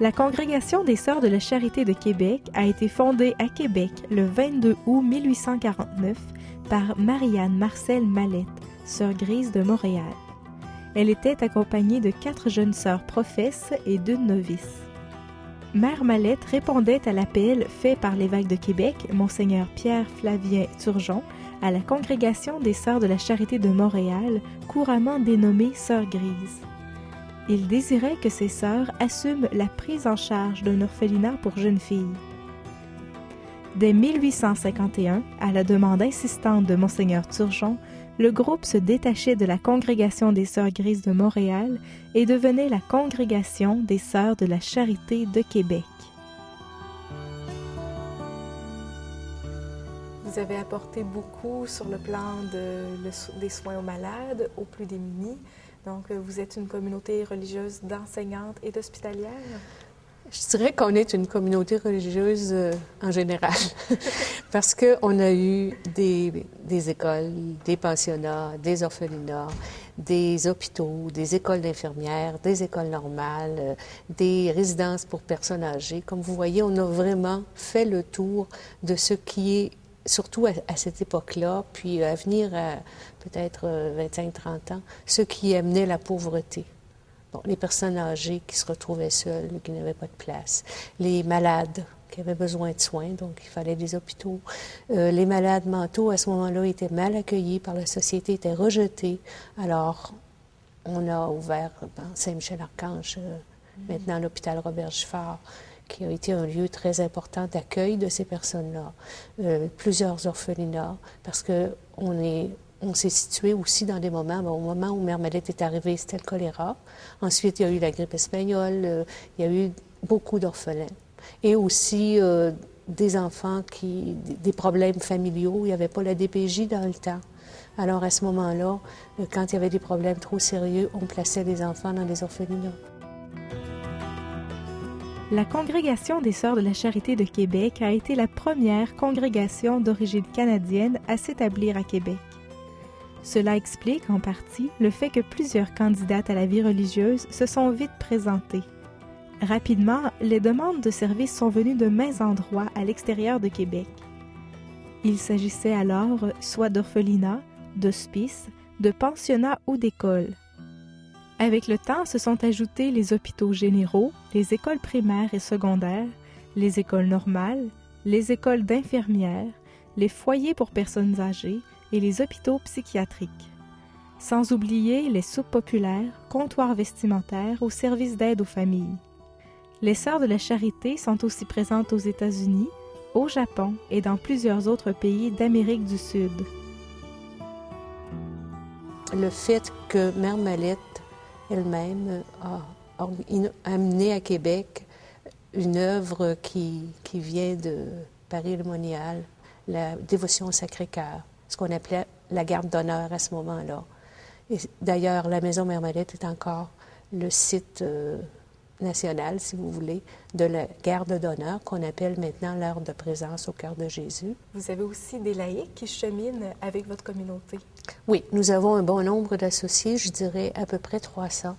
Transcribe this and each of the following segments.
La Congrégation des Sœurs de la Charité de Québec a été fondée à Québec le 22 août 1849 par Marianne Marcel Mallette, sœur grise de Montréal. Elle était accompagnée de 4 jeunes sœurs professes et 2 novices. Mère Mallette répondait à l'appel fait par l'évêque de Québec, Monseigneur Pierre-Flavien Turgeon, à la Congrégation des Sœurs de la Charité de Montréal, couramment dénommée Sœurs grises. Il désirait que ces sœurs assument la prise en charge d'un orphelinat pour jeunes filles. Dès 1851, à la demande insistante de Monseigneur Turgeon, le groupe se détachait de la Congrégation des Sœurs grises de Montréal et devenait la Congrégation des Sœurs de la Charité de Québec. Vous avez apporté beaucoup sur le plan des soins aux malades, aux plus démunis. Donc, vous êtes une communauté religieuse d'enseignantes et d'hospitalières? Je dirais qu'on est une communauté religieuse en général, parce qu'on a eu des écoles, des pensionnats, des orphelinats, des hôpitaux, des écoles d'infirmières, des écoles normales, des résidences pour personnes âgées. Comme vous voyez, on a vraiment fait le tour de ce qui est, surtout à cette époque-là, puis à venir à peut-être 25-30 ans, ce qui amenait la pauvreté. Bon, les personnes âgées qui se retrouvaient seules, qui n'avaient pas de place, les malades qui avaient besoin de soins, donc il fallait des hôpitaux. Les malades mentaux, à ce moment-là, étaient mal accueillis par la société, étaient rejetés. Alors, on a ouvert Saint-Michel-Archange, maintenant l'hôpital Robert-Giffard, qui a été un lieu très important d'accueil de ces personnes-là. Plusieurs orphelinats, parce on s'est situé aussi dans des moments, au moment où Mère Mallette est arrivée, c'était le choléra. Ensuite, il y a eu la grippe espagnole, il y a eu beaucoup d'orphelins. Et aussi des enfants des problèmes familiaux, il n'y avait pas la DPJ dans le temps. Alors à ce moment-là, quand il y avait des problèmes trop sérieux, on plaçait les enfants dans des orphelinats. La Congrégation des Sœurs de la Charité de Québec a été la première congrégation d'origine canadienne à s'établir à Québec. Cela explique en partie le fait que plusieurs candidates à la vie religieuse se sont vite présentées. Rapidement, les demandes de services sont venues de maints endroits à l'extérieur de Québec. Il s'agissait alors soit d'orphelinats, d'hospices, de pensionnats ou d'écoles. Avec le temps se sont ajoutés les hôpitaux généraux, les écoles primaires et secondaires, les écoles normales, les écoles d'infirmières, les foyers pour personnes âgées et les hôpitaux psychiatriques. Sans oublier les soupes populaires, comptoirs vestimentaires ou services d'aide aux familles. Les Sœurs de la Charité sont aussi présentes aux États-Unis, au Japon et dans plusieurs autres pays d'Amérique du Sud. Le fait que Mère Mallette elle-même a amené à Québec une œuvre qui vient de Paris-le-Monial, la dévotion au Sacré-Cœur, ce qu'on appelait la garde d'honneur à ce moment-là. Et d'ailleurs, la Maison Mère Mallette est encore le site national, si vous voulez, de la garde d'honneur qu'on appelle maintenant l'heure de présence au cœur de Jésus. Vous avez aussi des laïcs qui cheminent avec votre communauté. Oui, nous avons un bon nombre d'associés, je dirais à peu près 300,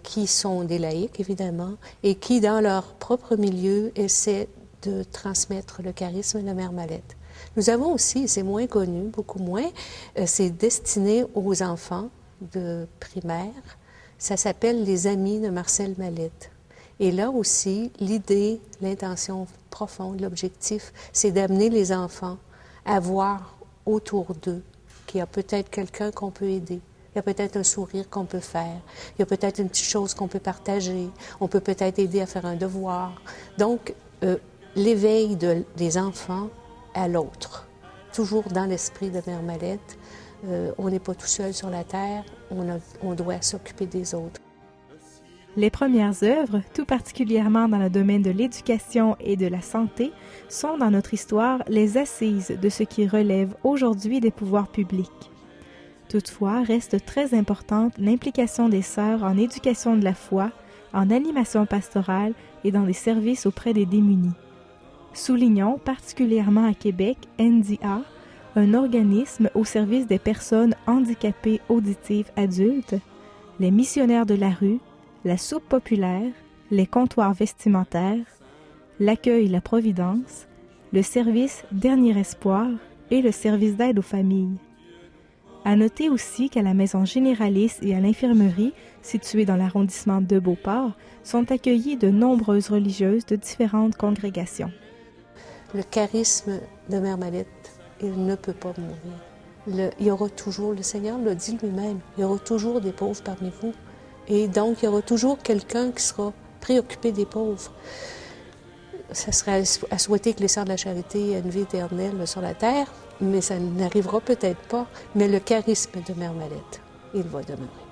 qui sont des laïcs, évidemment, et qui, dans leur propre milieu, essaient de transmettre le charisme de la Mère Mallette. Nous avons aussi, c'est moins connu, beaucoup moins, c'est destiné aux enfants de primaire. Ça s'appelle les Amis de Marcel Mallette. Et là aussi, l'idée, l'intention profonde, l'objectif, c'est d'amener les enfants à voir autour d'eux qu'il y a peut-être quelqu'un qu'on peut aider. Il y a peut-être un sourire qu'on peut faire. Il y a peut-être une petite chose qu'on peut partager. On peut peut-être aider à faire un devoir. Donc, l'éveil des enfants à l'autre, toujours dans l'esprit de Mère Mallette. On n'est pas tout seul sur la terre, on doit s'occuper des autres. Les premières œuvres, tout particulièrement dans le domaine de l'éducation et de la santé, sont dans notre histoire les assises de ce qui relève aujourd'hui des pouvoirs publics. Toutefois, reste très importante l'implication des sœurs en éducation de la foi, en animation pastorale et dans des services auprès des démunis. Soulignons particulièrement à Québec NDA, un organisme au service des personnes handicapées auditives adultes, les missionnaires de la rue, la soupe populaire, les comptoirs vestimentaires, l'accueil La Providence, le service Dernier Espoir et le service d'aide aux familles. À noter aussi qu'à la maison généraliste et à l'infirmerie, située dans l'arrondissement de Beauport, sont accueillies de nombreuses religieuses de différentes congrégations. Le charisme de Mère Mallette, il ne peut pas mourir. Il y aura toujours, le Seigneur l'a dit lui-même, il y aura toujours des pauvres parmi vous. Et donc, il y aura toujours quelqu'un qui sera préoccupé des pauvres. Ça serait à souhaiter que les Sœurs de la Charité aient une vie éternelle sur la terre, mais ça n'arrivera peut-être pas. Mais le charisme de Mère Mallette, il va demeurer.